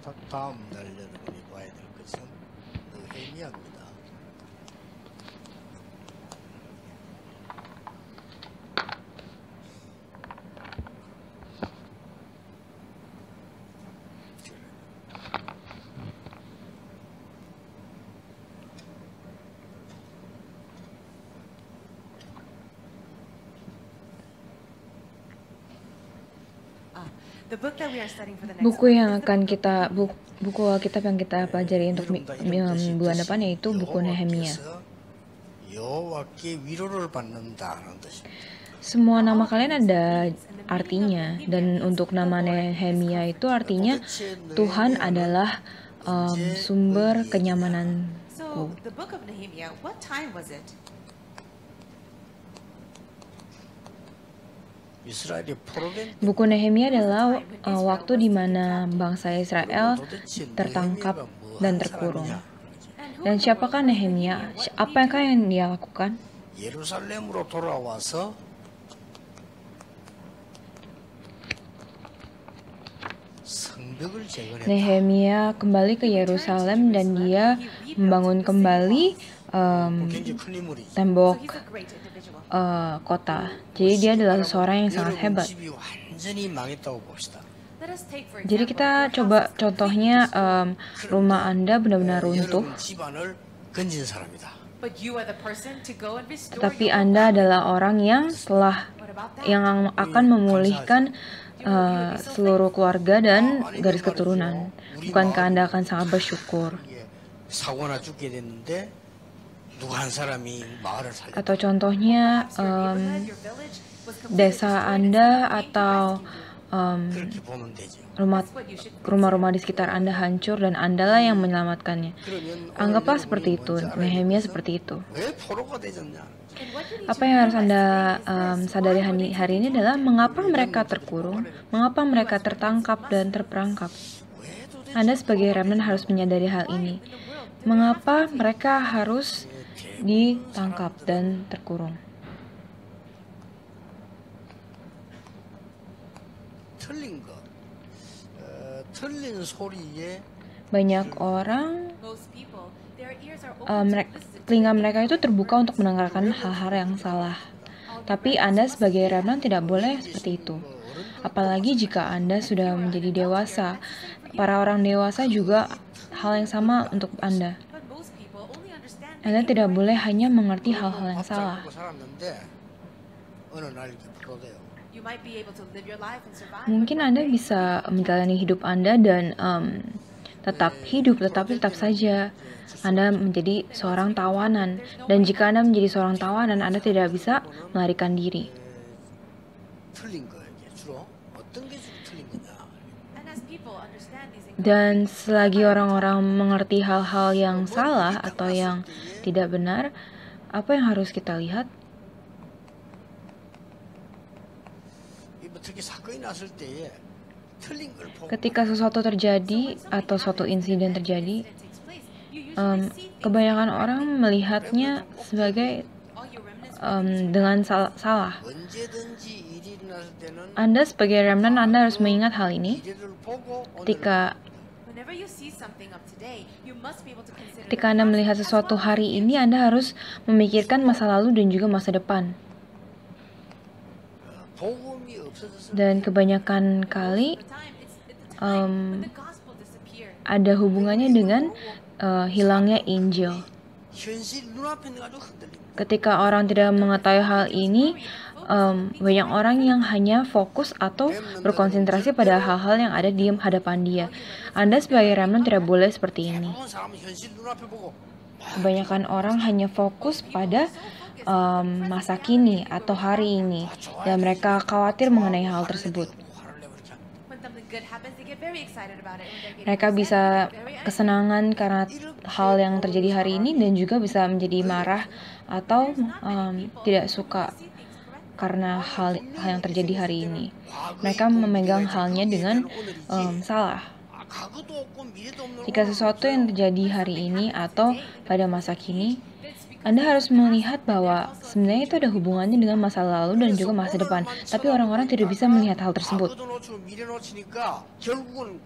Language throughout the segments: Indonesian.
다음 날 여러분이 봐야 될 것은 느헤미야입니다. Buku yang akan kita buku Alkitab yang kita pelajari untuk bulan depan yaitu buku Nehemia. 여호와께 위로를 받는다는 뜻입니다. Semua nama kalian ada artinya, dan untuk nama Nehemia itu artinya Tuhan adalah sumber kenyamananku. Buku Nehemia adalah waktu di mana bangsa Israel tertangkap dan terkurung. Dan siapakah Nehemia? Apakah yang dia lakukan? 예루살렘으로 돌아와서 성벽을 재건했다. Nehemia kembali ke Yerusalem dan dia membangun kembali 굉장히 큰 인물이죠. tembok kota. Jadi dia adalah seseorang yang sangat hebat. 집이 완전히 망했다고 봅시다. Jadi kita coba contohnya rumah Anda benar-benar runtuh, 여러분 집안을 건진 사람이다. tapi Anda adalah orang yang akan memulihkan seluruh keluarga dan garis keturunan. Bukankah Anda akan sangat bersyukur? 사고나 죽게 됐는데 누가 한 사람이 마을을 살려. Atau contohnya desa Anda atau 그렇게 보면 되죠. rumah-rumah di sekitar Anda hancur dan Andalah yang menyelamatkannya. 그러면 Anggaplah seperti itu, Nehemia seperti itu. 왜 포로가 되졌냐? Apa yang harus Anda sadari hari ini adalah mengapa mereka terkurung, mengapa mereka tertangkap dan terperangkap. Anda sebagai remnant harus menyadari hal ini. Mengapa mereka harus ditangkap dan terkurung? 틀린 거, 틀린 소리에 Banyak orang, telinga mereka itu terbuka untuk mendengarkan hal-hal yang salah. Tapi Anda sebagai remnant tidak boleh seperti itu. Apalagi jika Anda sudah menjadi dewasa. Para orang dewasa juga hal yang sama untuk Anda. Anda tidak boleh hanya mengerti hal-hal yang salah. 살았는데 어느 날 이렇게 포로돼요. Mungkin Anda bisa menjalani hidup Anda dan tetap hidup, tetapi tetap saja Anda menjadi seorang tawanan. Dan jika Anda menjadi seorang tawanan, Anda tidak bisa melarikan diri. 틀린 거 이제 주로 어떤 게 주로 틀린 거냐? Dan selagi orang-orang mengerti hal-hal yang salah atau yang tidak benar, apa yang harus kita lihat? 특히 사건이 났을 때에 틀린 걸 보고 Ketika sesuatu terjadi atau suatu insiden terjadi, kebanyakan orang melihatnya sebagai dengan salah. 언제든지 일이 일어났을 때는 Anda sebagai remnant, Anda harus mengingat hal ini. 미래를 보고 Ketika Anda melihat sesuatu hari ini, Anda harus memikirkan masa lalu dan juga masa depan. 복음이 없어져서 Dan kebanyakan kali ada hubungannya dengan hilangnya Injil. 현실 눈앞에 가지고 흔들립니다. Ketika orang tidak mengetahui hal ini, banyak orang yang hanya fokus atau berkonsentrasi pada hal-hal yang ada di hadapan dia. Anda sebagai remnant tidak boleh seperti ini. 대부분 사람은 현실 눈앞에 보고 Kebanyakan orang hanya fokus pada masa kini atau hari ini, dan mereka khawatir mengenai hal tersebut. 화를 내버리죠. Mereka bisa kesenangan karena hal yang terjadi hari ini dan juga bisa menjadi marah atau tidak suka karena hal yang terjadi hari ini. Mereka memegang halnya dengan salah. 과거도 없고 미래도 없는 Jika sesuatu yang terjadi hari ini atau pada masa kini, Anda harus melihat bahwa sebenarnya itu ada hubungannya dengan masa lalu dan juga masa depan. Tapi orang-orang tidak bisa melihat hal tersebut. 과거도 놓치고 미래 놓치니까 결국은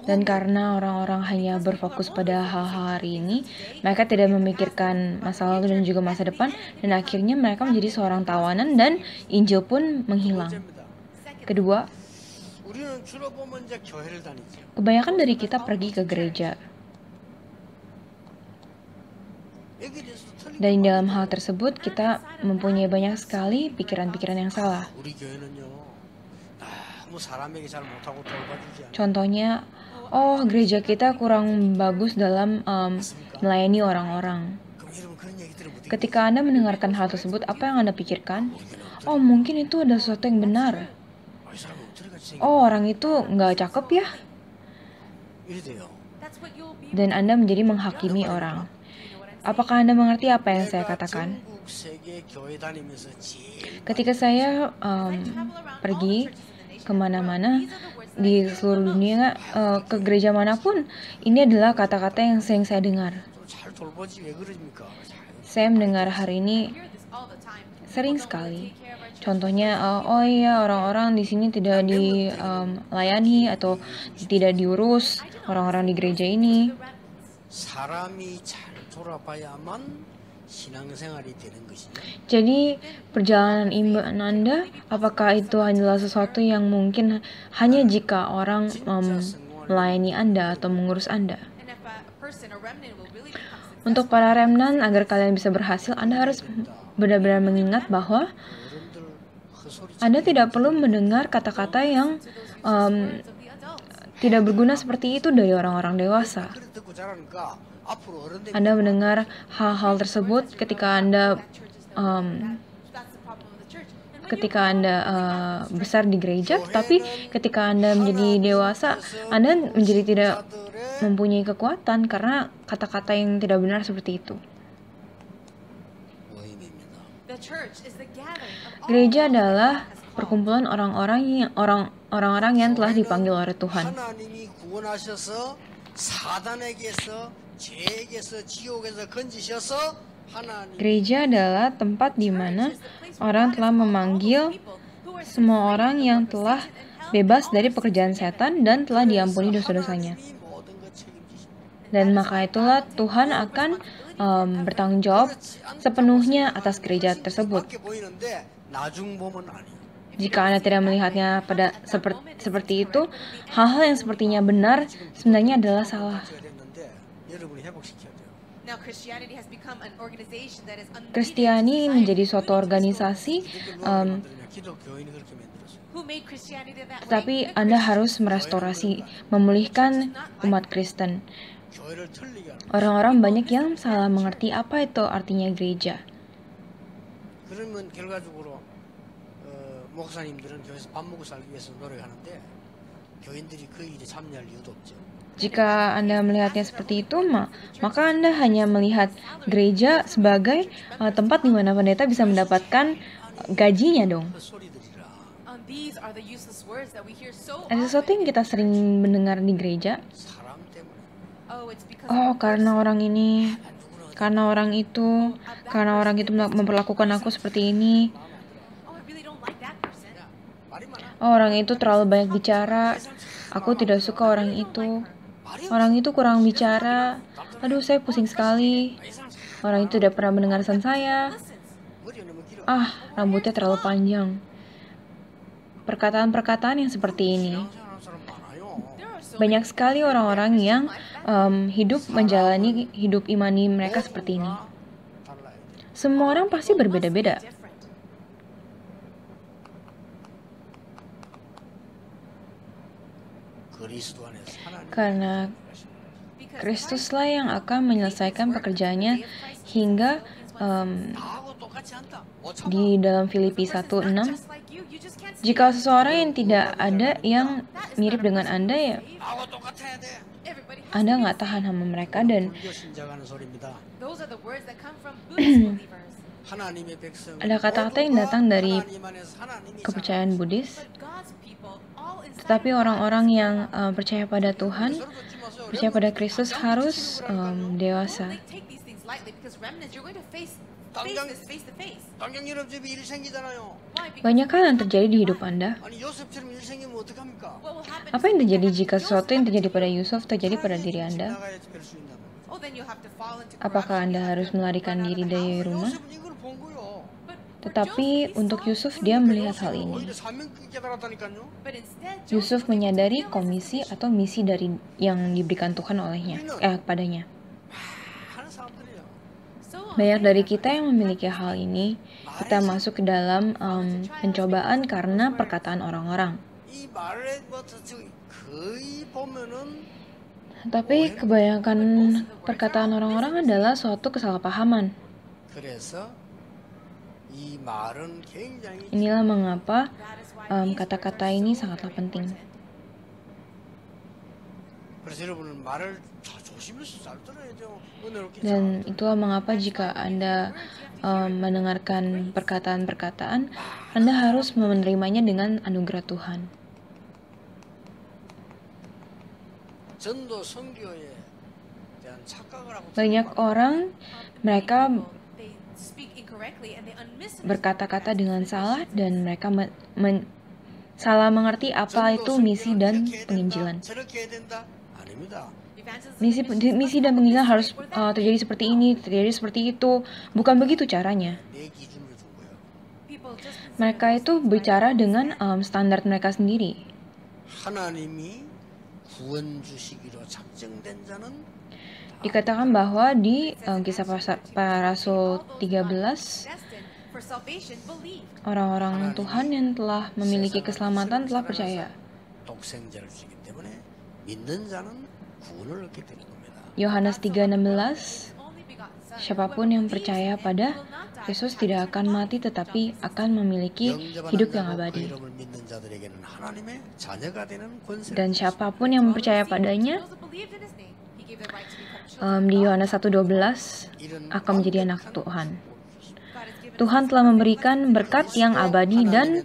Dan karena orang-orang hanya berfokus pada hal-hal hari ini, mereka tidak memikirkan masa lalu dan juga masa depan, dan akhirnya mereka menjadi seorang tawanan dan Injil pun menghilang. Kedua, 우리는 주로 보면 이제 교회를 다니죠. kebanyakan dari kita pergi ke gereja. 여기에 대해서 틀린 Dan dalam hal tersebut, kita mempunyai banyak sekali pikiran-pikiran yang salah. 우리 교회는요. 너무 사람에게 잘 못하고 돌봐주지 않아요. Contohnya, gereja kita kurang bagus dalam melayani orang-orang. 그럼 여러분 그런 얘기 들으면 어떻게 Ketika Anda mendengarkan hal tersebut, apa yang Anda pikirkan? Oh, mungkin itu ada sesuatu yang benar. 이 사람은 어떻게같이 Oh, orang itu nggak cakep ya? 이래 돼요. Dan Anda menjadi menghakimi orang. Apakah Anda mengerti apa yang saya 내가 katakan? 전국 세계 교회 다니면서 제일 Ketika saya pergi kemana-mana di seluruh dunia, ke gereja manapun, ini adalah kata-kata yang sering saya dengar. 잘 돌보지 왜 그러십니까? Saya mendengar hari ini sering sekali. Contohnya, oh iya orang-orang di sini tidak dilayani atau tidak diurus orang-orang di gereja ini. 사람이 잘 돌아봐야만 신앙생활이 되는 것이냐? Jadi perjalanan iman Anda, apakah itu hanyalah sesuatu yang mungkin hanya jika orang melayani Anda atau mengurus Anda? Untuk para remnant, agar kalian bisa berhasil, Anda harus benar-benar mengingat bahwa 어른들 헛소리 Anda tidak perlu mendengar kata-kata yang tidak berguna seperti itu dari orang-orang dewasa. 그래 듣고 자라니까 앞으로 어른들 Anda mendengar hal-hal tersebut ketika Anda besar di gereja, tapi ketika Anda menjadi dewasa, Anda menjadi tidak mempunyai kekuatan karena kata-kata yang tidak benar seperti itu. 모임입니다. Gereja adalah perkumpulan orang-orang yang telah dipanggil oleh Tuhan. 하나님이 구원하셔서 사단에게서 죄에게서 지옥에서 건지셔서 하나님 Gereja adalah tempat di mana orang telah memanggil semua orang yang telah bebas dari pekerjaan setan dan telah diampuni dosa-dosanya. 하나님이 모든 것 책임지십니다. Dan maka itulah Tuhan akan bertanggung jawab sepenuhnya atas gereja tersebut. 밖에 보이는데 나중 보면 아니에요. Jika Anda tidak melihatnya seperti itu, hal-hal yang sepertinya benar sebenarnya adalah salah. 제가 됐는데 여러분이 회복시켜야 돼요. Kristiani menjadi suatu organisasi, 기독교인이 그렇게 만들었어요. tetapi Anda harus merestorasi, memulihkan umat Kristen. 교회를 틀리게 하는. Orang-orang banyak yang salah mengerti apa itu artinya gereja. 그러면 결과적으로 목사님들은 교회에서 밥 먹고 살기 위해서 노력하는데 교인들이 그 일에 참여할 이유도 없죠. Jika Anda melihatnya seperti itu, maka Anda hanya melihat gereja sebagai tempat di mana pendeta bisa mendapatkan gajinya dong. 헛소리들이라. Ada sesuatu yang kita sering mendengar di gereja. 사람 때문에. Oh, karena orang ini, karena orang itu memperlakukan aku seperti ini. 말이 많아. Oh, orang itu terlalu banyak bicara. Aku tidak suka orang itu. Orang itu kurang bicara. Aduh, saya pusing sekali. Orang itu tidak pernah mendengar pesan saya. 머리가 너무 길어. Rambutnya terlalu panjang. Perkataan-perkataan yang seperti ini. 신앙생활하는 사람 많아요. Banyak sekali orang-orang yang hidup menjalani hidup imani mereka seperti ini. 달라야 돼. Semua orang pasti berbeda-beda. 그리스도 안에서 하나님 Karena Kristuslah yang akan menyelesaikan pekerjaannya hingga 나하고 똑같이 한다. 못 참아. di dalam Filipi 1:6. Jika seseorang yang tidak ada yang mirip dengan Anda, ya 나하고 똑같아야 돼. Anda nggak tahan sama mereka. Dan 불교 신자가는 소리입니다. 하나님의 백성. ada kata-kata yang datang dari 하나님 안에서 하나님이 kepercayaan Buddhis. Tetapi orang-orang yang percaya pada Tuhan, percaya pada Kristus harus dewasa. 당장 영접이 일 생기잖아요. Banyak hal yang terjadi di hidup Anda. 아니 요셉처럼 일 생기면 어떡합니까? Apa yang terjadi jika sesuatu yang terjadi pada Yusuf terjadi pada diri Anda? 지나가야지 뵐수 있나 말이에요. Apakah Anda harus melarikan diri dari rumah? 요셉은 이걸 본 거요. Tetapi untuk Yusuf, dia melihat hal ini. 오히려 사명 깨달았다니까요. Yusuf menyadari komisi atau misi dari yang diberikan Tuhan olehnya, kepadanya. 하는 사람들이요. Banyak dari kita yang memiliki hal ini, kita masuk ke dalam pencobaan karena perkataan orang-orang. 이 말에 뭐 거의 보면은 Tapi kebanyakan perkataan orang-orang adalah suatu kesalahpahaman. 그래서 이 말은 굉장히 Inilah mengapa kata-kata ini sangatlah penting. 그래서 여러분은 말을 조심해서 잘 들어야죠. 은혜롭게 Dan itulah mengapa jika Anda mendengarkan perkataan-perkataan, Anda harus menerimanya dengan anugerah Tuhan. 전도 선교에 대한 착각을 하고 Banyak orang, mereka berkata-kata dengan salah dan mereka salah mengerti apa itu misi dan penginjilan. 저렇게 해야 된다? 아닙니다. Misi dan penginjilan harus terjadi seperti ini, terjadi seperti itu. Bukan begitu caranya. 내 기준을 준 거예요. Mereka itu bicara dengan standar mereka sendiri. 하나님이 구원 주시기로 작정된 자는 Dikatakan bahwa di kisah para rasul 13, orang-orang Tuhan yang telah memiliki keselamatan telah percaya. 독생자를 주시기 때문에 믿는 자는 구원을 얻게 되는 겁니다. Yohanes 3:16, siapapun yang percaya pada Yesus tidak akan mati tetapi akan memiliki hidup yang abadi. 이름을 믿는 자들에게는 하나님의 자녀가 되는 권세를 Dan siapapun yang percaya padanya, di Yohanes 1:12 akan menjadi anak Tuhan. Tuhan telah memberikan berkat yang abadi dan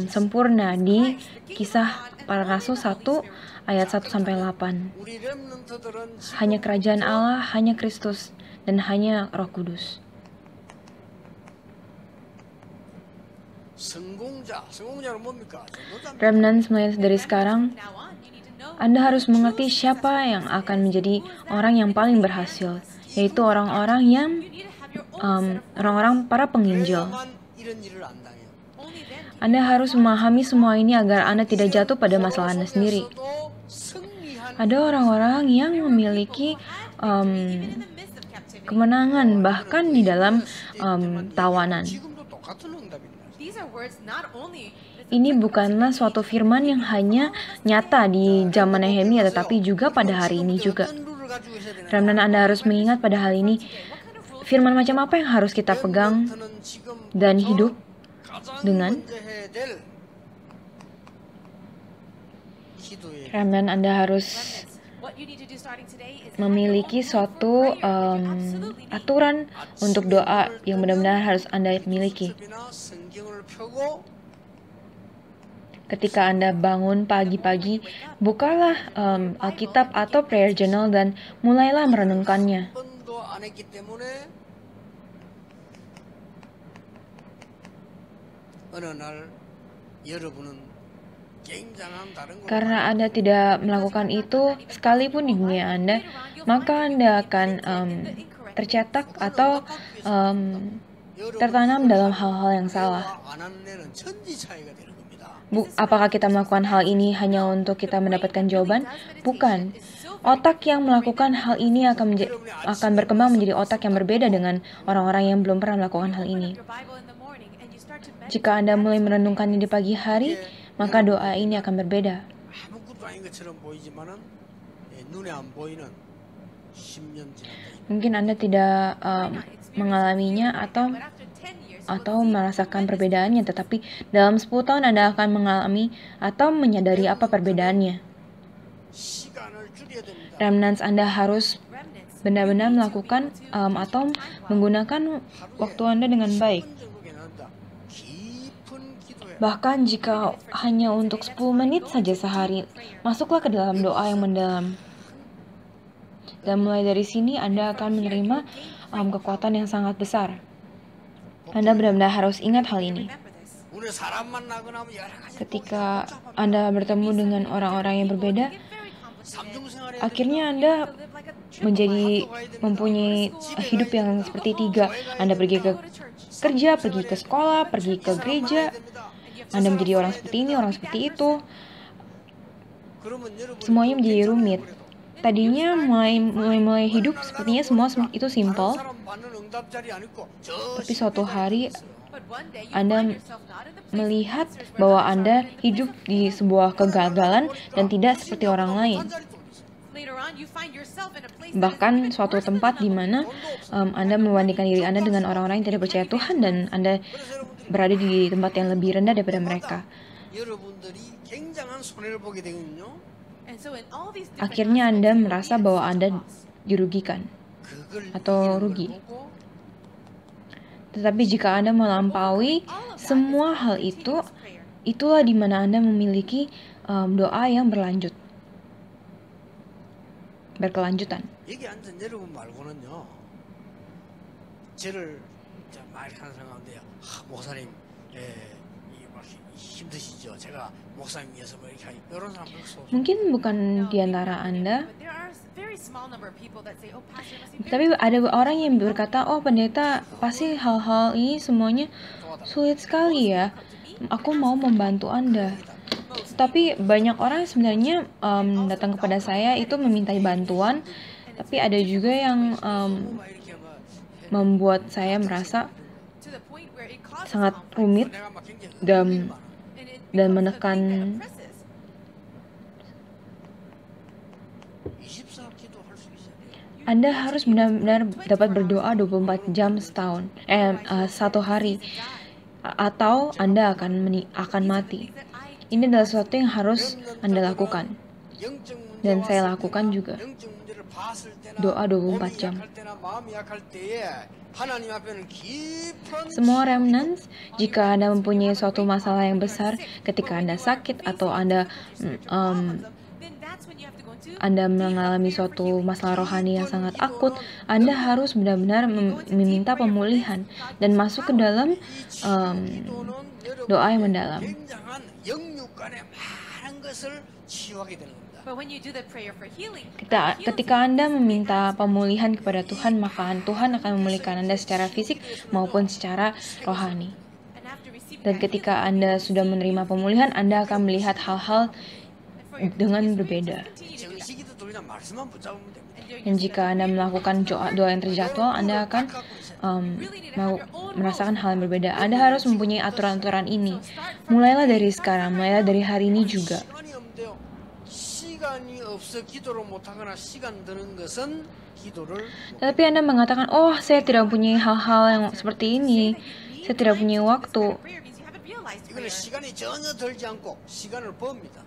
sempurna di kisah para rasul 1 ayat 1-8. 우리 렘넌트들은 Hanya kerajaan Allah, hanya Kristus, dan hanya Roh Kudus. 성공자는 뭡니까? 전도자입니다. Remnants mulai dari sekarang, Anda harus mengerti siapa yang akan menjadi orang yang paling berhasil, yaitu orang-orang yang orang-orang para penginjil. 그래야만 이런 일을 안 당해요. Anda harus memahami semua ini agar Anda tidak jatuh pada masalah Anda sendiri. 속에서도 승리하는 Ada orang-orang yang memiliki kemenangan bahkan di dalam tawanan. 지금도 똑같은 응답입니다. Ini bukanlah suatu firman yang hanya nyata di zaman Nehemia, tetapi juga pada hari ini juga. 어떤 룰을 가지고 있어야 되나? Remnant Anda harus mengingat pada hal ini, firman macam apa yang harus kita pegang 렘넌트는 지금 dan hidup 가장 dengan. 먼저 해야 될 기도의 Remnant Anda harus memiliki suatu aturan untuk doa yang benar-benar harus Anda miliki. 습이나 성경을 펴고 Ketika Anda bangun pagi-pagi, bukalah Alkitab atau prayer journal dan mulailah merenungkannya. 한 번도 안 했기 때문에 어느 날 여러분은 굉장한 다른 걸 Karena Anda tidak melakukan itu sekalipun di dunia Anda, maka Anda akan tercetak atau tertanam dalam hal-hal yang salah. 안 하는 애는 천지 차이가 되는 겁니다. Apakah kita melakukan hal ini hanya untuk kita mendapatkan jawaban? Bukan. Otak yang melakukan hal ini akan berkembang menjadi otak yang berbeda dengan orang-orang yang belum pernah melakukan hal ini. Jika Anda mulai merenungkannya di pagi hari, maka doa ini akan berbeda. 아무것도 아닌 것처럼 보이지만은 눈에 안 보이는 10년 지났다. Mungkin Anda tidak mengalaminya atau merasakan perbedaannya, tetapi dalam 10 tahun Anda akan mengalami atau menyadari apa perbedaannya. 시간을 줄여야 됩니다. Remnants Anda harus benar-benar melakukan atau menggunakan waktu Anda dengan baik. Bahkan jika hanya untuk 10 menit saja sehari, masuklah ke dalam doa yang mendalam. Dan mulai dari sini Anda akan menerima kekuatan yang sangat besar. Anda benar-benar harus ingat hal ini. 우리 사람 만나거나 하면 여러 가지 Ketika Anda bertemu dengan orang-orang yang berbeda, 삼중생활에 akhirnya Anda menjadi mempunyai hidup yang seperti tiga. Anda pergi ke kerja, pergi ke sekolah, pergi ke gereja. Anda menjadi orang seperti ini, orang seperti itu. 그러면 여러분 Semuanya menjadi rumit. Tadinya mulai hidup sepertinya semua itu simple, 사람 받는 응답자리 안 있고 저 tapi suatu hari Anda melihat bahwa Anda hidup di sebuah kegagalan dan tidak seperti orang lain. Bahkan suatu tempat di mana Anda membandingkan diri Anda dengan orang-orang yang tidak percaya Tuhan dan Anda berada di tempat yang lebih rendah daripada mereka. 여러분들이 굉장한 손해를 보게 되거든요. Akhirnya Anda merasa bahwa Anda dirugikan 그걸 atau 이기는 걸 rugi. 보고 Tetapi jika Anda melampaui semua hal itu, itulah di mana Anda memiliki doa yang berkelanjutan. 여기 앉은 여러분 말고는요. 저를 많이 하는 사람 가운데요. 목사님, 이막 힘드시죠? 제가 목사님 위해서 뭐 이렇게 하니 이런 사람 없어. Mungkin bukan di antara Anda, tapi ada orang yang berkata, oh pendeta, pasti hal-hal ini semuanya sulit sekali ya. Aku mau membantu Anda. Tapi banyak orang sebenarnya datang kepada saya itu meminta bantuan, tapi ada juga yang membuat saya merasa sangat rumit 내가 막 굉장히 dan menekan. 24 기도할 수 있어요. Anda harus benar-benar dapat berdoa 24 jam setahun, satu hari, atau Anda akan mati. Ini adalah sesuatu yang harus Anda lakukan, 영적 dan 문제와 saya lakukan juga. 영적 문제를 봤을 때나 Doa 24 몸이 jam. 약할 때나 마음이 약할 때에 하나님 앞에는 깊은 Semua remnants, jika Anda mempunyai suatu masalah yang besar, ketika Anda sakit atau Anda mengalami suatu masalah rohani yang sangat akut, Anda harus benar-benar meminta pemulihan dan masuk ke dalam doa yang mendalam. 굉장한 영육간의 많은 것을 치유하게 되는 겁니다. Ketika Anda meminta pemulihan kepada Tuhan, maka Tuhan akan memulihkan Anda secara fisik maupun secara rohani. Dan ketika Anda sudah menerima pemulihan, Anda akan melihat hal-hal dengan berbeda. 정식이도 그냥 말씀만 붙잡으면 됩니다. Dan jika Anda melakukan doa yang terjadwal, Anda akan merasakan hal yang berbeda. Anda harus mempunyai aturan-aturan ini. Mulailah dari sekarang, mulailah dari hari ini juga. 시간이 없는데요. 시간이 없어 기도를 못하거나 시간 드는 것은 기도를 Tapi Anda mengatakan, oh saya tidak mempunyai hal-hal yang seperti ini. Saya tidak punya waktu. 이거는 시간이 전혀 들지 않고 시간을 법니다.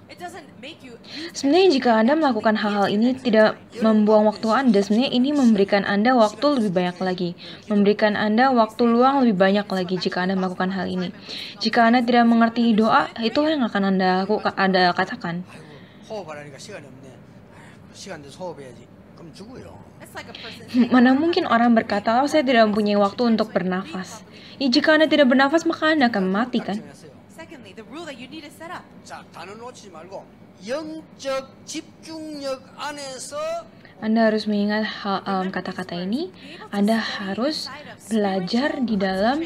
Sebenarnya jika Anda melakukan hal-hal ini tidak membuang waktu Anda, sebenarnya ini memberikan Anda waktu lebih banyak lagi. Memberikan Anda waktu luang lebih banyak lagi jika Anda melakukan hal ini. Jika Anda tidak mengerti doa, itulah yang akan Anda katakan. 호흡하라니까 시간이 없네. 시간 돼서 호흡해야지. 그럼 죽어요. Mana mungkin orang berkata, oh saya tidak mempunyai waktu untuk bernafas. Jika Anda tidak bernafas, maka Anda akan mati kan? 자, 단어 놓치지 말고 영적 집중력 안에서 Anda harus mengingat kata-kata ini. Anda harus belajar di dalam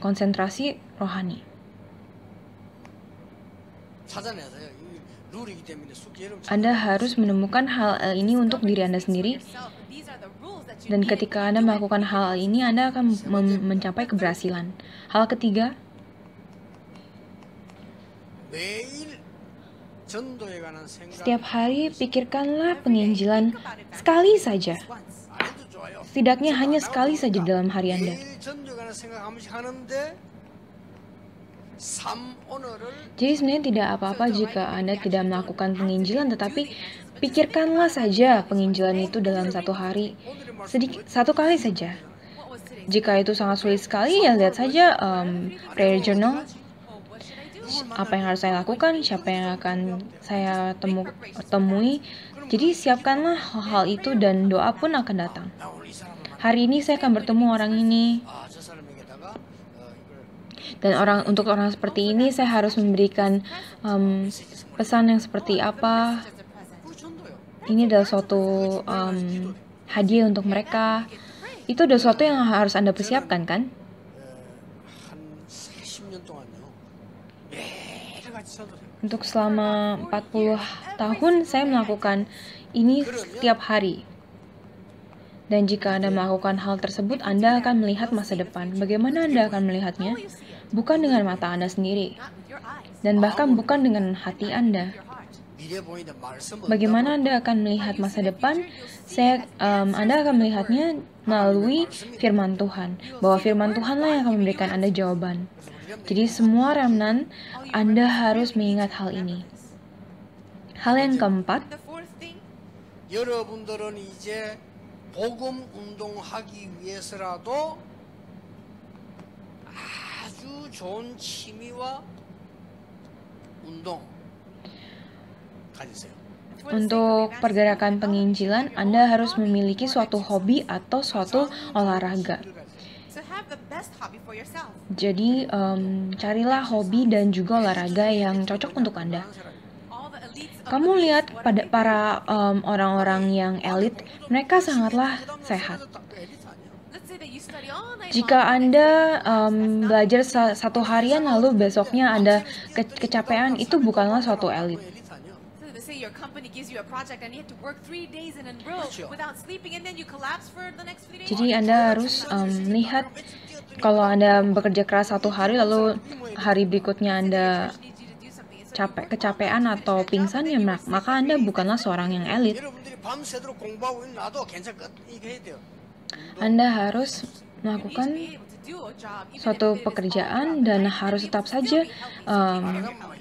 konsentrasi rohani. 찾아내세요. 이 룰이기 때문에 여러분 Anda harus menemukan hal ini untuk diri Anda sendiri. Dan ketika Anda melakukan hal ini, Anda akan mencapai keberhasilan. Hal ketiga, 매일 전도에 관한 생각 setiap hari pikirkanlah penginjilan sekali saja. 안 해도 좋아요. Setidaknya hanya sekali saja dalam hari Anda. 매일 전도에 관한 생각 한 번씩 하는데 삶 오늘을 Jadi sebenarnya tidak apa-apa jika Anda tidak melakukan penginjilan, tetapi pikirkanlah saja penginjilan itu dalam satu hari. Satu kali saja. Jika itu sangat sulit sekali, ya lihat saja prayer journal. Apa yang harus saya lakukan, siapa yang akan saya temui. Jadi siapkanlah hal itu dan doa pun akan datang. 나 오늘 이 사람을 만나 Hari ini saya akan bertemu orang ini. 저 사람에게 Dan untuk orang seperti ini saya harus memberikan pesan yang seperti apa. 그 전도요. Ini adalah suatu hadiah untuk mereka. Itu adalah sesuatu yang harus Anda persiapkan kan? 한 40년 동안요. 매일같이 전도해요. Untuk selama 40 tahun saya melakukan ini setiap hari. Dan jika Anda melakukan hal tersebut, Anda akan melihat masa depan. Bagaimana Anda akan melihatnya? Bukan dengan mata Anda sendiri. Dan bahkan bukan dengan hati Anda. 미래 보이는 말씀 Bagaimana Anda akan melihat masa depan? Anda akan melihatnya melalui firman Tuhan. Bahwa firman Tuhanlah yang akan memberikan Anda jawaban. Jadi semua remnant, Anda harus mengingat hal ini. Hal yang keempat, 여러분들은 이제 복음 운동하기 위해서라도 아주 좋은 취미와 운동 가지세요. untuk pergerakan penginjilan, Anda harus memiliki suatu hobi atau suatu olahraga. Jadi, carilah hobi dan juga olahraga yang cocok untuk Anda. Kamu lihat pada para orang-orang yang elit, mereka sangatlah sehat. Jika Anda belajar satu harian lalu besoknya Anda kecapean, itu bukanlah suatu elit. Jadi Anda harus lihat kalau Anda bekerja keras satu hari lalu hari berikutnya Anda kecapean atau pingsan, ya maka Anda bukanlah seorang yang elit. Anda harus melakukan suatu pekerjaan dan harus tetap saja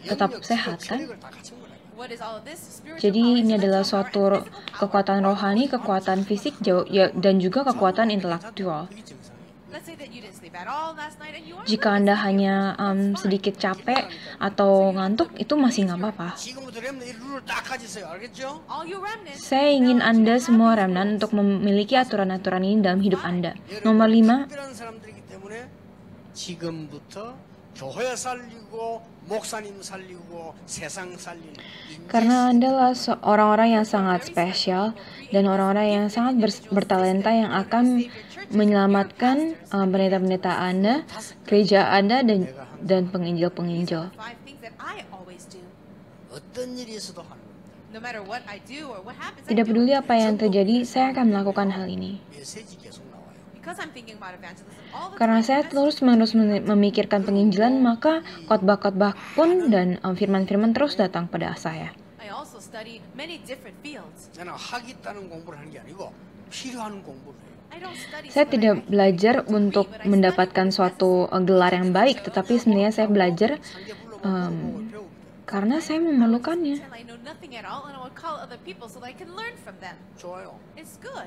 tetap sehat kan? Jadi ini adalah suatu kekuatan rohani, kekuatan fisik, dan juga kekuatan intelektual. Jika Anda hanya sedikit capek atau ngantuk, itu masih nggak apa-apa. Saya ingin Anda semua remnant untuk memiliki aturan-aturan ini dalam hidup Anda. Nomor 5, karena Anda adalah orang-orang yang sangat spesial dan orang-orang yang sangat bertalenta yang akan menyelamatkan pendeta-pendeta Anda, gereja Anda, dan penginjil-penginjil. Tidak peduli apa yang terjadi, saya akan melakukan hal ini. Karena saya terus-menerus memikirkan penginjilan, maka khotbah-khotbah pun dan firman-firman terus datang pada saya. Saya tidak belajar untuk mendapatkan suatu gelar yang baik, tetapi sebenarnya saya belajar karena saya memerlukannya.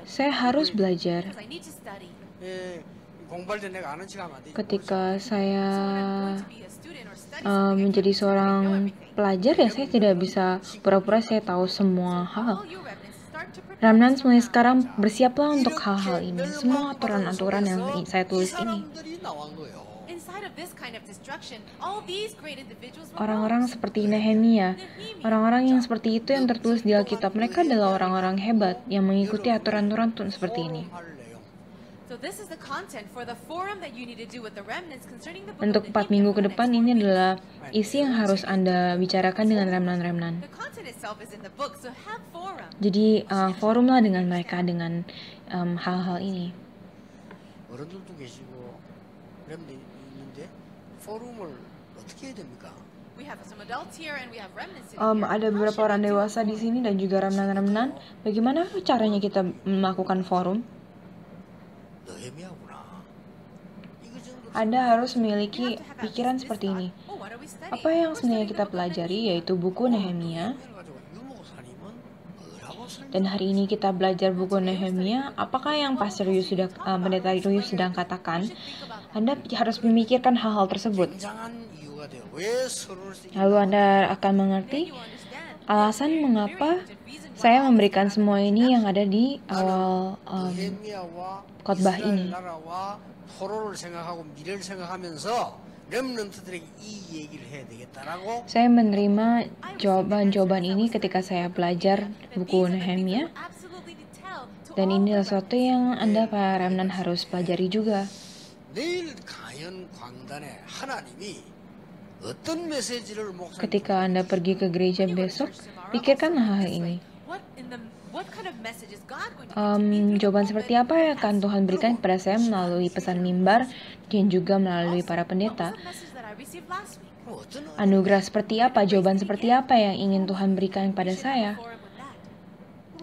Saya harus belajar. Ketika saya menjadi seorang pelajar, ya saya tidak bisa pura-pura saya tahu semua hal. Remnant mulai sekarang bersiaplah untuk hal-hal ini. Semua aturan-aturan yang saya tulis ini. Orang-orang seperti Nehemia, orang-orang yang seperti itu yang tertulis di Alkitab, mereka adalah orang-orang hebat yang mengikuti aturan-aturan seperti ini. Untuk 4 minggu ke depan, ini adalah isi yang harus Anda bicarakan dengan remnant-remnant. Jadi forumlah dengan mereka dengan hal-hal ini. Ada beberapa orang dewasa di sini dan juga remnant-remnant. Bagaimana caranya kita melakukan forum? Anda harus memiliki pikiran seperti ini. Apa yang sebenarnya kita pelajari yaitu buku Nehemia. Dan hari ini kita belajar buku Nehemia. Apakah yang Pastor Yus Pendeta Yus sedang katakan? Anda harus memikirkan hal-hal tersebut. Lalu Anda akan mengerti alasan mengapa saya memberikan semua ini yang ada di awal khotbah ini. 렘넌트들에게 이 얘기를 해야 되겠다라고 Saya menerima jawaban-jawaban ini ketika saya belajar buku Nehemia, dan ini adalah sesuatu yang Anda para remnant harus pelajari juga. 내일 가연 광단에 하나님이 어떤 메시지를 목사님 Ketika Anda pergi ke gereja besok, pikirkanlah hal ini. Jawaban seperti apa yang akan Tuhan berikan kepada saya melalui pesan mimbar dan juga melalui para pendeta? 어떤 Anugerah seperti apa, jawaban seperti apa yang ingin Tuhan berikan kepada saya?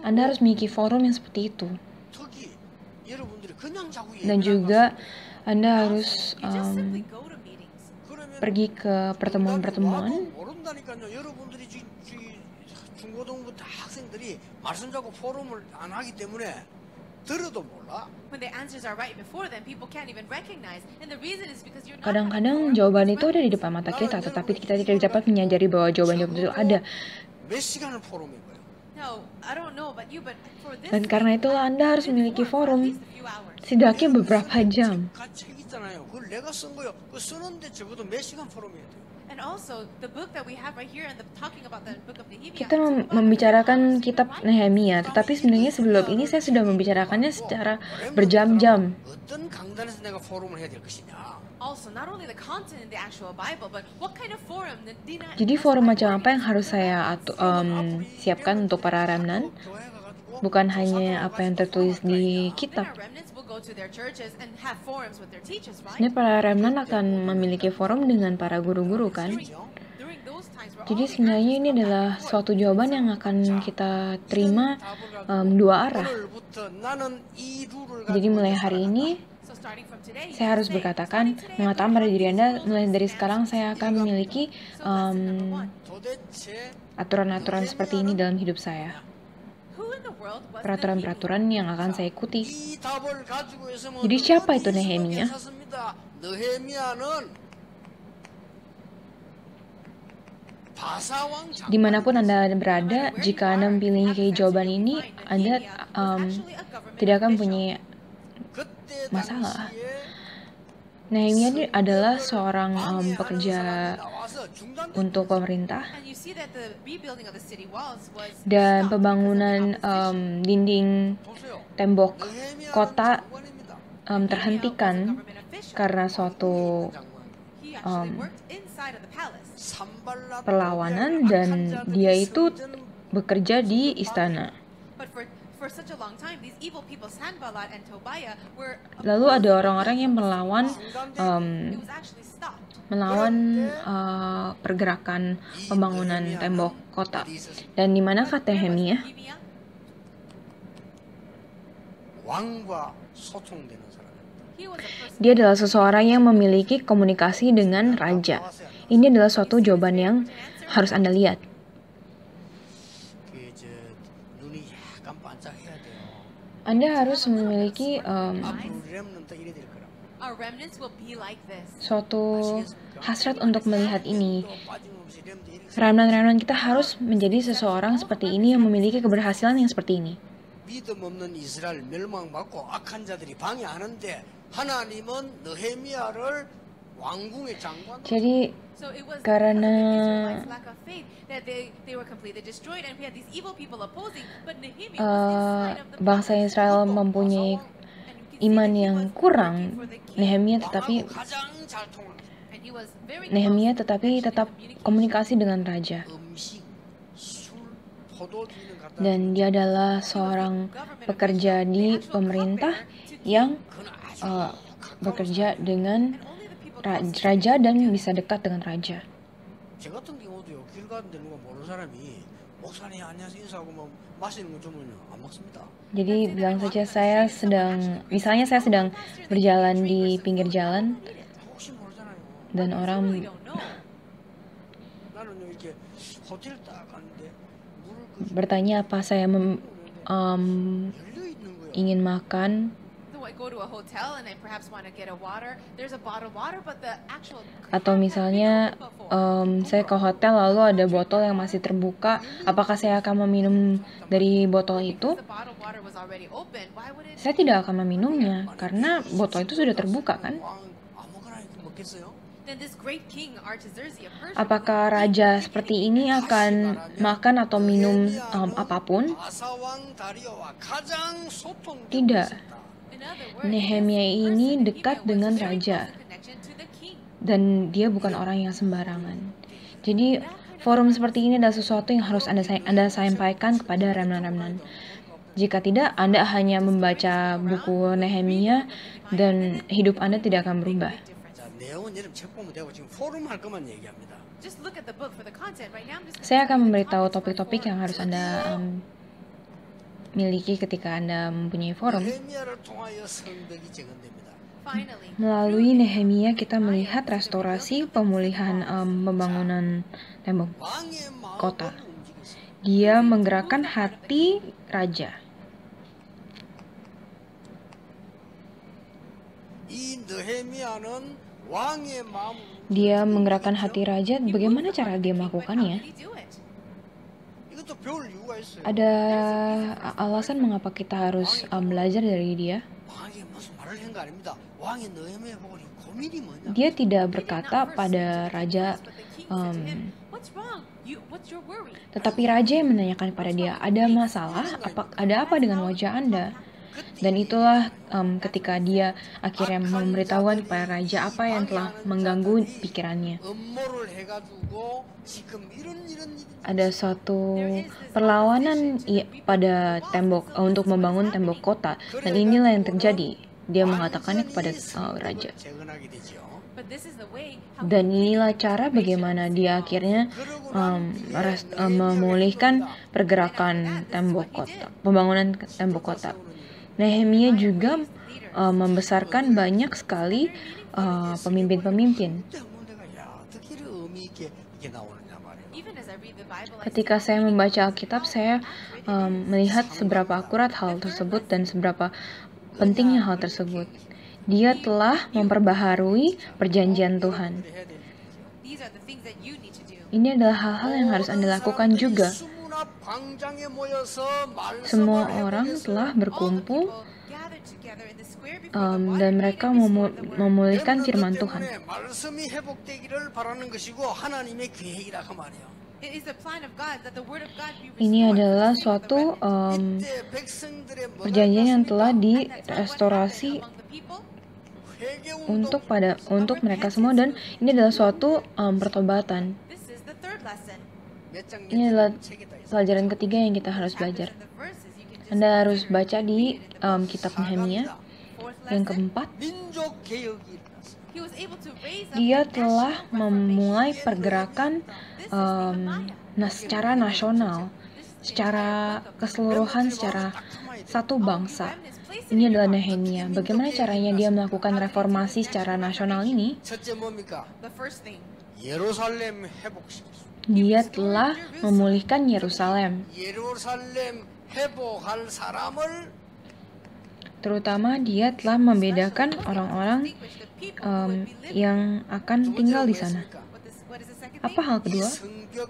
Anda harus memiliki forum yang seperti itu. 특히 여러분들이 그냥 자꾸 Dan juga Anda harus 그러면 pergi ke pertemuan-pertemuan. 와도 모른다니까요. 여러분들이 중고등부 다 학생들이 말씀 잡고 포럼을 안 하기 때문에 들어도 몰라. When the answers are right before them, people can't even recognize. And the reason is because you're not Kadang-kadang jawaban itu ada di depan mata kita, tetapi kita tidak dapat menyadari bahwa jawaban-jawaban itu ada. 몇 시간을 포럼인 거예요. No, I don't know about you, but for this Dan karena itulah Anda harus memiliki for at forum, least a few hours. setidaknya beberapa jam. 책 있잖아요. 그걸 내가 쓴 거요. 그 쓰는데 적어도 몇 시간 포럼해야 돼요. And also, the book that we have right here and talking about the book of Nehemiah. Kita membicarakan kitab Nehemia, tetapi sebenarnya sebelum ini saya sudah membicarakannya secara berjam-jam. 어떤 강단에서 내가 포럼을 해야 될 것이냐. Also, not only the content in the actual Bible, but what kind of forum Jadi forum macam apa yang harus saya siapkan untuk para remnant? 교회 가가지고 Bukan hanya apa yang tertulis di kitab. remnants will go to their churches and have forums with their teachers, right? Sebenarnya para remnant akan memiliki forum dengan para guru-guru kan? During those times, we're Jadi all sebenarnya ini adalah suatu jawaban yang akan kita terima dua arah. 오늘부터 나는 이 룰을 Jadi mulai hari ini so starting from today, saya harus berkatakan, mengatakan pada diri Anda, mulai dari sekarang saya akan memiliki 도대체 aturan-aturan seperti ini dalam hidup saya. who in the world was Peraturan-peraturan yang akan saya ikuti. 이 답을 가지고 있으면 Jadi siapa itu Nehemia? 샀습니다. 느헤미야는 바사왕 장관 Dimanapun Anda berada, jika Anda memiliki jawaban ini, Anda tidak akan punya 그때 masalah. 당시에 Nehemia ini adalah seorang pekerja 나와서 중단 untuk pemerintah, And you see that the rebuilding of the city walls was dan pembangunan dinding 보세요. tembok 느헤미야는 kota 장관입니다. terhentikan government official. karena suatu 장관. He actually worked inside of the palace. 산발랏 perlawanan, 악한 dan 자들이 dia itu 성전을 bekerja di istana. But for such a long time, these evil people, Sanballat and Tobiah, were Lalu ada orang-orang yang melawan it was actually stopped. pergerakan pembangunan tembok kota. Dan di manakah Nehemia? Nehemiah, 왕과 소통되는 사람. he was a person Dia adalah seseorang yang memiliki komunikasi dengan raja. Ini adalah suatu jawaban yang harus Anda lihat. 그저 눈이 약간 반짝해야 돼요. Anda harus memiliki 앞으로 우리 렘넌트 이래 될 거라. our remnants will be like this. suatu hasrat untuk melihat ini. 또 빠짐없이 렘넌트 이렇게 Remnant-remnant kita harus menjadi seseorang seperti ini yang memiliki keberhasilan yang seperti ini. 믿음 없는 이스라엘 멸망받고 악한 자들이 방해하는데 하나님은 느헤미야를 왕궁의 장관 Jadi So it was Karena because of the Israelites' lack of faith that they were completely destroyed, and we had these evil people opposing. But Nehemiah was inside of the bangsa palace. Israel mempunyai And you can see iman that he yang was kurang. working for the king. Nehemia tetapi 왕하고 가장 잘 통합니다. And he was very Nehemia close, tetapi actually, tetap communication. komunikasi dengan raja. 음식, 술, 포도주는 갖다 Dan dia adalah seorang pekerja di pemerintah yang 그는 아주 bekerja dengan And only the people raja dan bisa dekat dengan raja. 제 같은 경우도요 길 가는데 누가 모르는 사람이 목사님 안녕하세요 인사하고 뭐 마시는 거 주면요 안 먹습니다. Jadi bilang saja misalnya saya sedang berjalan di pinggir jalan 혹시 모르잖아요. dan orang we don't know. 나는요 이렇게 호텔 딱 갔는데 물을 그 bertanya apa saya 열려 있는 거예요. ingin makan, So I go to a hotel and I perhaps want to get a water. There's a bottle of water, but the actual atau misalnya saya ke hotel lalu ada botol yang masih terbuka, apakah saya akan meminum dari botol itu? the bottle of water was already open. Why would it? Saya tidak akan meminumnya karena botol itu sudah terbuka kan. 왕 아무거나 이렇게 먹겠어요? then this great king Artaxerxes of Persia Apakah raja seperti ini akan makan atau minum apapun? 바사왕 다리오와 가장 소통되고 Tidak. 있었다. in other words, Nehemia this ini person, dekat Nehemiah, was dengan very raja. close in connection to the king. Dan dia bukan orang yang sembarangan. Jadi forum seperti ini adalah sesuatu yang harus Anda sampaikan kepada remnan-remnan. Jika tidak, Anda hanya membaca buku Nehemia dan hidup Anda tidak akan berubah. 자, 내용은 여러분 책 보면 되고 지금 포럼 할 것만 얘기합니다. Just look at the book for the content. Right now, I'm just Saya akan memberitahu topik-topik yang harus Anda miliki ketika Anda mempunyai forum. 느헤미야를 통하여 성벽이 재건됩니다. finally. Melalui Nehemia kita melihat restorasi pemulihan pembangunan tembok 왕의 kota. 마음을 움직였습니다. Dia menggerakkan hati raja. 이 느헤미야는 왕의 마음을 Dia menggerakkan hati raja. Bagaimana cara dia How melakukannya? did he do it? 이것도 배울 이유가 있어요. Ada alasan mengapa kita harus belajar dari dia. 왕이 무슨 말을 한 거 아닙니다. 왕이 느헤미야 보고 이 고민이 뭐냐? Dia tidak berkata pada raja, But the king said to him, "What's wrong? What's your worry?" tetapi raja yang menanyakan kepada dia, ada masalah? Ada apa dengan wajah Anda? Dan itulah ketika dia akhirnya memberitahukan kepada raja apa yang telah mengganggu pikirannya. 음모를 해가지고 지금 이런 일이 Ada suatu perlawanan pada tembok untuk membangun tembok kota, dan inilah yang terjadi. Dia mengatakannya kepada raja. 재건하게 되죠. But this is the way how Dan inilah cara bagaimana dia akhirnya memulihkan pergerakan tembok kota, pembangunan tembok kota. Nehemia juga membesarkan banyak sekali pemimpin-pemimpin. 그때 한번 내가 야 어떻게 이렇게 의미 있게 이게 나오느냐 말이에요. even as I read the Bible, I Ketika saya membaca Alkitab, saya melihat seberapa akurat hal tersebut dan seberapa pentingnya hal tersebut. Dia telah memperbaharui perjanjian Tuhan. 해야 되는 거죠. these are the things that you need to do. Ini adalah hal-hal yang harus Anda lakukan juga. Semua orang telah berkumpul People gathered together in the square before the water dan gate mereka and restored the word. memulihkan firman Tuhan. 말씀이 회복되기를 바라는 것이고 하나님의 계획이라 그 말이에요. It is the plan of God that the word of God be Ini restored. adalah The same with the suatu remnant. 이때 백성들의 perjanjian yang telah At that time, what direstorasi happened among the people? untuk mereka semua, dan ini adalah suatu pertobatan. This is the third lesson. Ini adalah pelajaran ketiga yang kita harus belajar. Chapters and the verses, you can just Anda harus read baca di it in the book. kitab Nehemia. Fourth Yang lesson, keempat, 민족 개혁이 일어났어요. he was able to raise up dia the telah national memulai reformation. pergerakan This is Nehemiah. secara nasional, secara keseluruhan, secara satu bangsa. Ini adalah Nehemia. Bagaimana caranya dia melakukan reformasi secara nasional ini? 첫째 뭡니까? The first thing, 예루살렘 회복시켰어요. Dia telah memulihkan Yerusalem, 예루살렘 회복할 사람을 terutama dia telah membedakan orang-orang which the people who would be living. yang akan 두 tinggal 번째가 di sana. What is the second Apa thing? hal 이 kedua? 성벽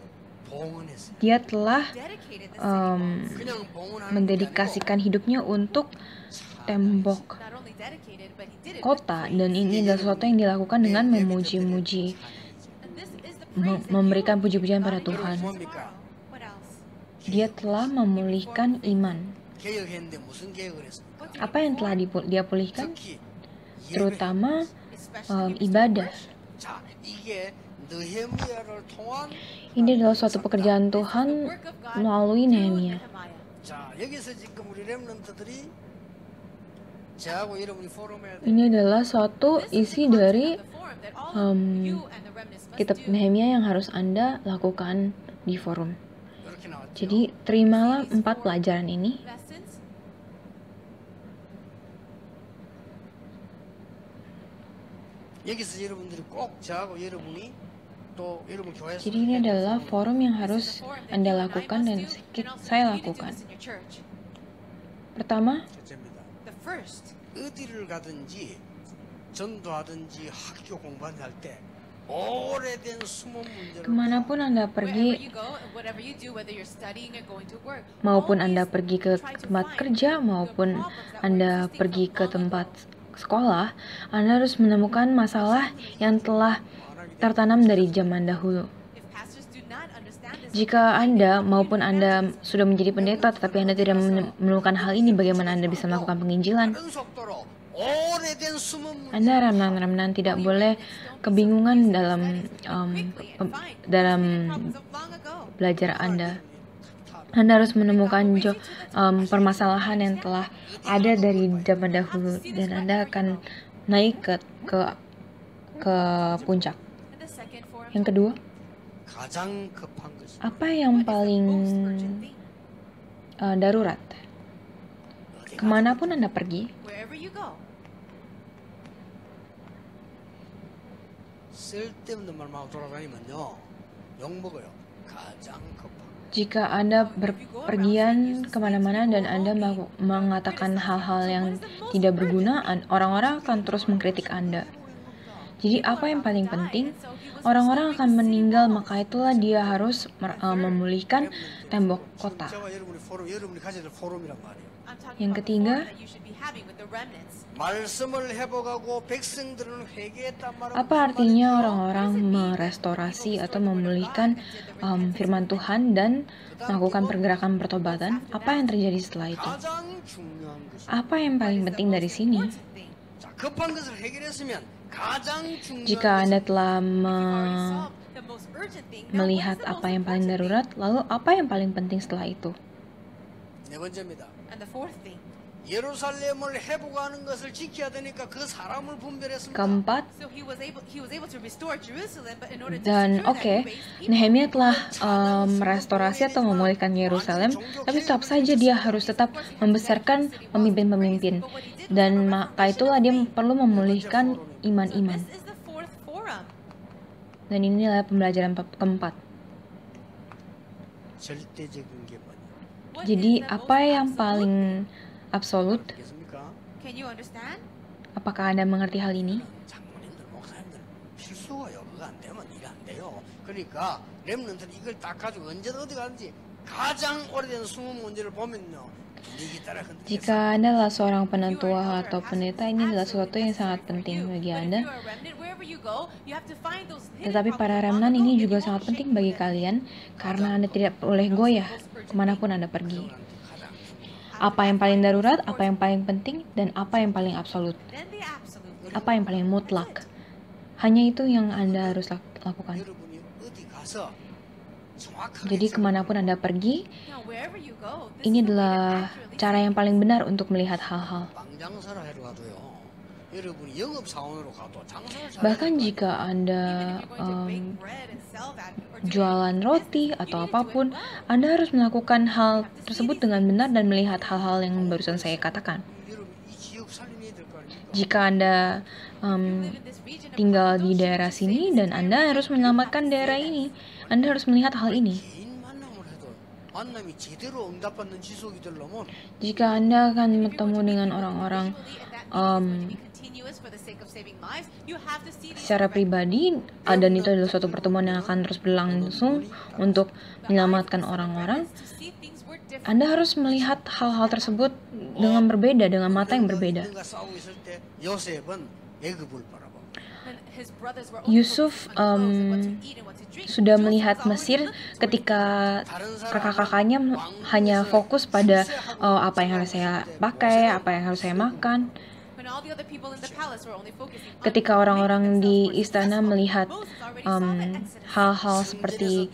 봉헌했어요. Dia telah Dedicated the city. 그냥 봉헌하는 게 mendedikasikan hidupnya untuk tembok Not only dedicated, but he did it with kota, praise. dan ini adalah sesuatu yang dilakukan dengan memuji-muji, And this is the praise that memberikan you puji-pujian pada God in your Tuhan. 뭡니까? What else? Dia telah memulihkan iman. 개혁했는데 무슨 개혁을 했습니까? Apa yang telah dia pulihkan? 특히 예배. Terutama Especially ibadah. 자, 이게 느헤미야를 통한 Ini adalah suatu pekerjaan Tuhan work of God melalui through Nehemia. Nehemiah. 자, 여기서 지금 우리 렘넌트들이 저하고 여러분이 포럼에 Ini adalah suatu This is isi the content dari of the forum that all of you and the remnants must kitab do. Nehemia yang harus Anda lakukan di forum. 이렇게 나왔죠. Jadi terimalah 4 pelajaran ini. Lessons. 여기서 여러분들이 꼭 저하고 여러분이 또 여러분 교회에서 Jadi ini adalah forum yang harus The forum that Anda you and I lakukan must dan do, and also saya you need to do lakukan. this in your church. Pertama, 첫째입니다. The first, 어디를 가든지 전도하든지 학교 공부할 때 오래된 숨은 문제를 kemanapun Anda wherever pergi, you go, and whatever you do, whether you're studying or going to work, maupun always Anda pergi ke try to tempat find kerja, the maupun problems that were Anda existing pergi from ke long tempat ago. sekolah, Anda harus menemukan masalah yang telah tertanam dari zaman dahulu. If pastors do not understand this, Jika Anda maupun Anda sudah menjadi pendeta tetapi Anda tidak menemukan hal ini, bagaimana Anda bisa melakukan penginjilan? 다른 속도로 오래된 숨은 Anda remnan-remnan tidak boleh kebingungan dalam dalam problems of long ago. belajar Anda. Anda harus menemukan permasalahan yang telah ada dari zaman dahulu dan Anda akan naik ke puncak. And the second form, Yang kedua, 가장 급한 것이 apa yang paling most urgent thing, darurat? Kemanapun Anda pergi, wherever you go, 쓸데없는 말만 하고 돌아다니면요 욕먹어요. 가장 급한 jika Anda berpergian kemana-mana dan Anda mengatakan hal-hal yang tidak berguna, orang-orang akan terus mengkritik Anda. Jadi apa yang paling penting? Orang-orang akan meninggal, maka itulah dia harus memulihkan tembok kota. 진짜가 여러분이 가져야 될 포럼이란 말이에요. I'm talking Yang about the ketiga, forum that you should be having with the remnants. 말씀을 회복하고 백성들은 회개했단 말은 apa artinya orang-orang merestorasi atau memulihkan firman Tuhan dan melakukan pergerakan pertobatan? Apa yang terjadi setelah itu? 가장 중요한 것이 Apa yang paling penting dari sini? Important thing. 자, 급한 것을 해결했으면 가장 중요한 Jika Anda telah Already solved the most urgent thing. Now, what is melihat the apa most yang paling important darurat, lalu apa yang paling penting setelah itu? 네 번째입니다. thing? And the fourth thing. 예루살렘을 회복하는 것을 지켜야 되니까 그 사람을 분별했습니다. Keempat, So he was able to restore Jerusalem, but in order to dan destroy that, oke, he raised people. Nehemia telah merestorasi atau memulihkan Yerusalem, tapi tetap saja dia harus tetap membesarkan pemimpin-pemimpin. Dan maka itulah dia perlu memulihkan iman-iman. This is the fourth forum. Dan inilah pembelajaran keempat. 절대적인 게 뭐냐? What Jadi is the apa most yang absolute? paling absolut? 알겠습니까? Can you understand? Apakah Anda mengerti hal ini? 장로님들, 목사님들 필수가요. 그거 안 되면 일 안 돼요. 그러니까 렘넌트는 이걸 딱 가지고 언제 어디 가는지 가장 오래된 숨은 문제를 보면요. 분위기 따라 흔들려서 Jika Anda adalah seorang penentua atau pendeta, ini adalah sesuatu yang sangat penting bagi Anda. Tetapi para remnan ini juga sangat penting bagi kalian karena Anda tidak boleh goyah kemanapun Anda pergi. 가장 Apa yang paling darurat, apa yang paling penting, dan apa yang paling absolut. Then the absolute. Apa yang paling mutlak. Hanya itu yang Anda harus lakukan. 여러분이 어디 가서 정확하게 Jadi kemanapun Anda pergi, Now, wherever you go, this ini is the way to adalah accurately cara yang paling benar untuk melihat hal-hal. 빵장사를 하러 가도요. 여러분이 영업 사원으로 가도 장사를 잘 Bahkan jika Anda Even if you're going to bake bread and sell that, or do jualan roti atau apapun, Anda harus melakukan hal tersebut dengan benar dan melihat hal-hal yang barusan saya katakan. 여러분 이 지역 살림해야 될 거 아닙니까? Jika Anda live in this region of tinggal di daerah sini dan Anda harus menyelamatkan daerah ini, Anda harus melihat hal ini. 개인 만남을 해도 만남이 제대로 응답받는 지속이 되려면 Jika Anda akan bertemu dengan orang-orang secara pribadi, dan itu adalah suatu pertemuan yang akan terus berlangsung untuk menyelamatkan orang-orang, Anda harus melihat hal-hal tersebut dengan berbeda, dengan mata yang berbeda. 누가 싸우고 있을 때 요셉은 애굽을 바라보고 Yusuf sudah melihat Mesir ketika kakak-kakaknya hanya fokus pada apa yang harus saya pakai, apa yang harus saya makan. Ketika orang-orang di istana melihat hal-hal seperti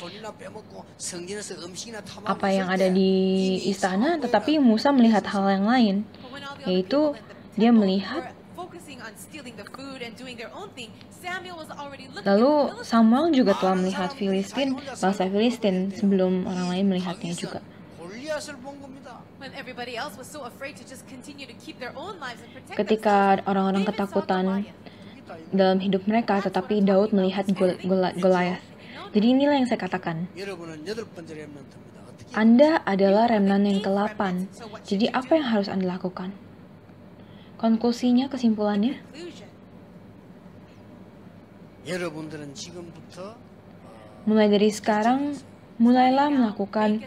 apa yang ada di istana, tetapi Musa melihat hal yang lain, yaitu dia melihat lalu Samuel juga telah melihat Filistin, bangsa Filistin sebelum orang lain melihatnya juga. Ketika orang-orang ketakutan dalam hidup mereka, tetapi Daud melihat Goliath. Jadi inilah yang saya katakan. Anda adalah remnan yang ke-8. Jadi apa yang harus Anda lakukan? Konklusinya, kesimpulannya, mulai dari sekarang, mulailah melakukan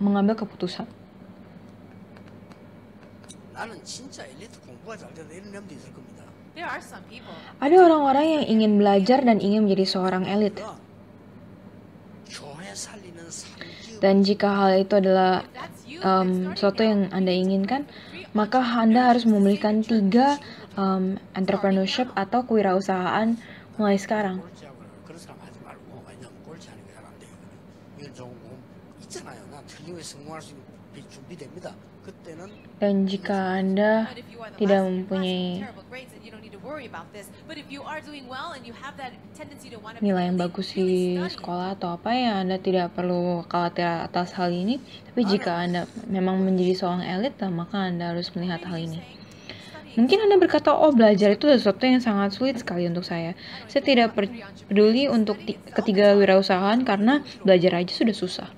mengambil keputusan. There are some people. Ada orang-orang yang ingin belajar dan ingin menjadi seorang elit. 교회 살리는 상기 Dan jika hal itu adalah If that's you, then sesuatu yang Anda inginkan, maka Anda harus memiliki 3 entrepreneurship atau kewirausahaan mulai sekarang. 꼴찌하고 그런 사람 하지 말고 왜냐면 꼴찌하는 게 잘 안 돼요. 이건 조금 있잖아요. 난 틀림에 성공할 수 있는 준비됩니다. 그때는 Dan jika Anda But if you are the tidak last in your class with mempunyai terrible grades, then you don't need to worry about this. But if you are doing well and you have that tendency to want to be nilai yang elite, bagus really di study. sekolah atau apa ya, Anda tidak perlu khawatir atas hal ini. Tapi jika Anda memang menjadi seorang elit, maka Anda harus melihat hal ini. Mungkin Anda berkata, oh belajar itu sesuatu yang sangat sulit sekali untuk saya. Saya tidak peduli untuk ketiga wirausahaan karena belajar aja sudah susah.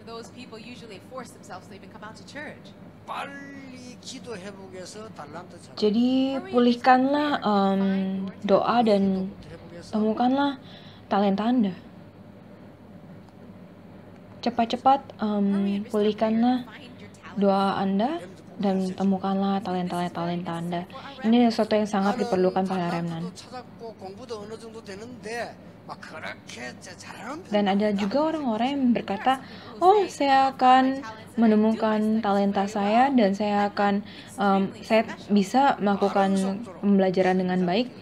Those people usually force themselves to even come out to church. 빨리 기도 회복해서 달란트 찾아 Jadi pulihkanlah doa dan 회복해서 temukanlah talenta Anda. Cepat-cepat pulihkanlah Find your talent. doa Anda dan temukanlah talenta-talenta Anda. Ini sesuatu yang sangat diperlukan pada remnant. 찾았고 공부도 어느 정도 되는데 막 그렇게 잘하는 Dan ada juga orang-orang yang berkata, oh saya akan menemukan talenta saya dan saya akan saya bisa melakukan pembelajaran dengan baik.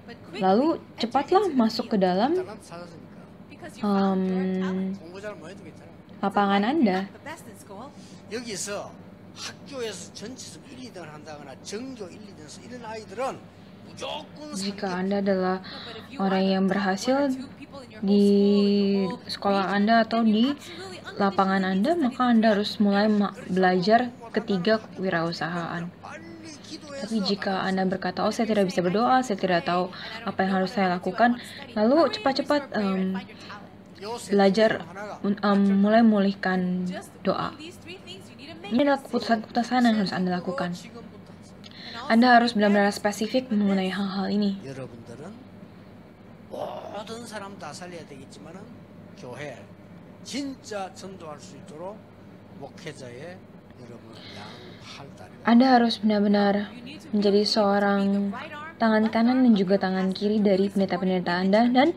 But quickly, Lalu cepatlah masuk ke dalam 달란트 찾았으니까 because you found your talent. 공부 잘 못해도 괜찮아. lapangan Anda. The best in school. 여기서 학교에서 전체적 1, 2등을 한다거나 전교 1, 2등에서 이런 아이들은 무조건 Jika Anda adalah But if you orang are yang the berhasil one or two people in your whole di school, your whole sekolah region, Anda atau then you di absolutely lapangan unconditionally Anda, need to maka study Anda the harus mulai belajar ketiga wirausahaan. 빨리 기도해서 Tapi jika Anda berkata, oh saya tidak bisa berdoa, saya tidak tahu apa yang harus saya lakukan, lalu cepat-cepat belajar mulai memulihkan doa. Ini adalah keputusan-keputusan yang harus Anda lakukan. Anda harus benar-benar spesifik mengenai hal-hal ini. 여러분들은 모든 사람 다 살려야 되겠지만은 교회 진짜 전도할 수 있도록 목회자의 여러분 양팔다리가 Anda harus benar-benar menjadi seorang tangan kanan dan juga tangan kiri dari pendeta-pendeta Anda dan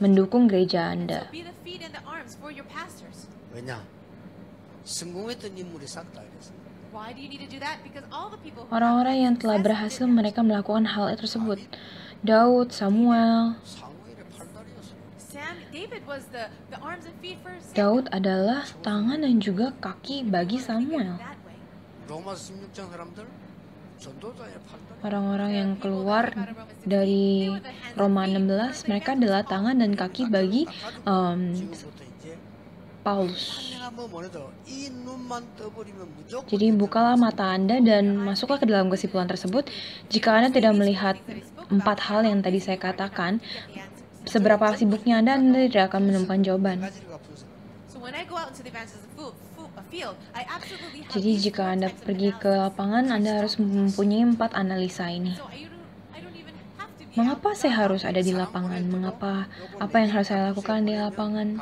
mendukung gereja Anda. Be the feet and the arms for your pastors. 왜냐 성공했던 인물이 싹 다 이랬어. Why do you need to do that? Because all the people who Orang-orang yang telah berhasil mereka melakukan hal tersebut. Daud, Samuel. 사무엘의 팔다리였어. David was the arms and feet for Samuel. Daud adalah tangan dan juga kaki bagi Samuel. That way. 로마 16장 사람들 전도자의 팔다리. Orang-orang yang keluar dari Roma 16, mereka adalah tangan dan kaki bagi 지금부터 이제 Paulus. 내가 뭐 뭐래도 이 눈만 떠버리면 무조건 Jadi bukalah mata Anda dan masuklah ke dalam kesimpulan tersebut. Jika Anda tidak melihat 4 hal yang tadi saya katakan, seberapa sibuknya Anda tidak akan menemukan jawaban. 가지가 분석. So when I go out into the evangelism field, I absolutely have Jadi these jika four Anda types of pergi ke analysis. lapangan, Anda harus mempunyai 4 analisa ini. So I don't even have to be Mengapa out saya and harus ada di lapangan? Mengapa apa yang harus saya lakukan di lapangan?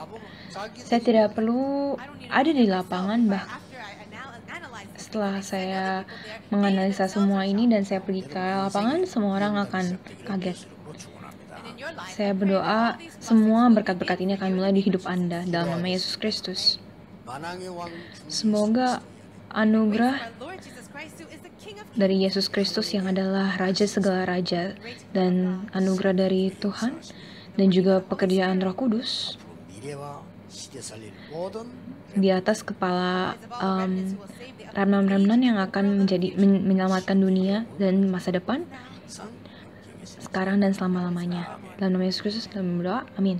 Saya tidak perlu ada di lapangan, bahkan setelah saya menganalisa semua ini dan saya pergi ke lapangan, semua orang akan kaget. Saya berdoa semua berkat-berkat ini akan mulai di hidup Anda dalam nama Yesus Kristus. Semoga anugerah dari Yesus Kristus yang adalah Raja segala Raja dan anugerah dari Tuhan dan juga pekerjaan Roh Kudus di atas kepala remnant-remnant yang akan menyelamatkan dunia dan masa depan sekarang dan selama-lamanya. Dalam nama Yesus Kristus dalam berdoa, amin.